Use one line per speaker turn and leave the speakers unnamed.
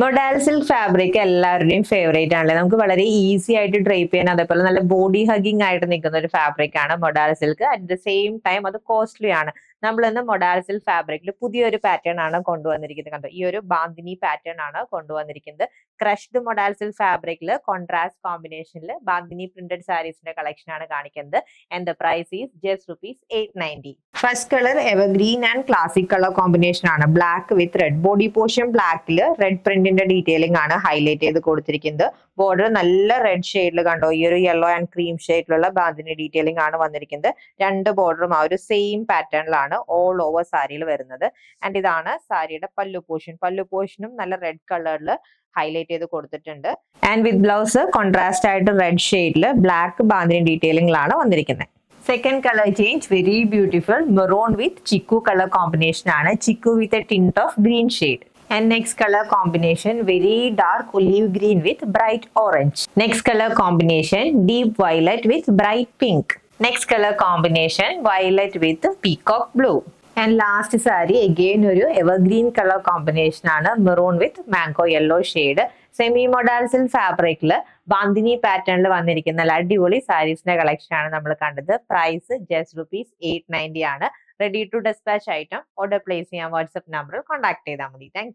Modal silk fabric എല്ലാവരുടെയും favourite ആണല്ലേ. നമുക്ക് വളരെ ഈസി ആയിട്ട് ഡ്രൈപ്പ് ചെയ്യാൻ, അതേപോലെ നല്ല ബോഡി ഹഗിങ് ആയിട്ട് നിൽക്കുന്ന ഒരു ഫാബ്രിക് ആണ് modal silk. At the same time അത് കോസ്റ്റ്ലി ആണ്. നമ്മൾ ഇന്ന് മൊഡാൽ സിൽക്ക് ഫാബ്രിക്കിൽ പുതിയൊരു പാറ്റേൺ ആണ് കൊണ്ടുവന്നിരിക്കുന്നത്. കണ്ടോ, ഈ ഒരു ബാന്തിനി പാറ്റേൺ ആണ് കൊണ്ടുവന്നിരിക്കുന്നത്. ക്രഷ്ഡ് മൊഡാൽ സിൽക്ക് ഫാബ്രിക്കിൽ കോൺട്രാസ്റ്റ് കോമ്പിനേഷനിൽ ബാന്തിനി പ്രിന്റഡ് സാരീസിന്റെ കളക്ഷൻ ആണ് കാണിക്കുന്നത്. And the price is just ₹890. First colour evergreen and classic colour combination ആണ്. Black with red. Body portion ബ്ലാക്കിൽ റെഡ് പ്രിന്റിന്റെ ഡീറ്റെയിലിംഗ് ആണ് ഹൈലൈറ്റ് ചെയ്ത് കൊടുത്തിരിക്കുന്നത്. ബോർഡർ നല്ല റെഡ് ഷെയ്ഡിൽ കണ്ടോ, ഈ ഒരു യെല്ലോ ആൻഡ് ക്രീം ഷെയ്ഡിലുള്ള ബാന്തിനി ഡീറ്റെയിലിംഗ് ആണ് വന്നിരിക്കുന്നത്. രണ്ട് ബോർഡറും ആ ഒരു സെയിം പാറ്റേണിലാണ് ഓൾ ഓവർ സാരിയിൽ വരുന്നത്. ആൻഡ് ഇതാണ് സാരിയുടെ പല്ലു പോർഷൻ. പല്ലു പോർഷനും നല്ല റെഡ് കളറിൽ ഹൈലൈറ്റ് ചെയ്ത് കൊടുത്തിട്ടുണ്ട്. ആൻഡ് വിത്ത് ബ്ലൗസ് കോൺട്രാസ്റ്റ് ആയിട്ട് റെഡ് ഷെയ്ഡിൽ ബ്ലാക്ക് ബാന്തിനി ഡീറ്റെയിലിംഗിലാണ് വന്നിരിക്കുന്നത്. Second colour change very beautiful maroon with chikoo colour combination ആണ്. Chikoo with a tint of green shade. And next color combination very dark olive green with bright orange. Next color combination deep violet with bright pink. Next color combination violet with peacock blue. And last saree again ഒരു evergreen color combination ആണ്. Maroon വിത്ത് mango yellow shade. Semi modal silk ഫാബ്രിക്കിൽ ബാന്തിനി പാറ്റേണിൽ വന്നിരിക്കുന്ന നല്ല അടിപൊളി സാരീസിന്റെ collection ആണ് നമ്മൾ കണ്ടത്. പ്രൈസ് ജസ്റ്റ് ₹890 ആണ്. Ready to despatch item order place ചെയ്യാൻ വാട്സ്ആപ്പ് നമ്പറിൽ കോൺടാക്ട് ചെയ്താൽ മതി. താങ്ക്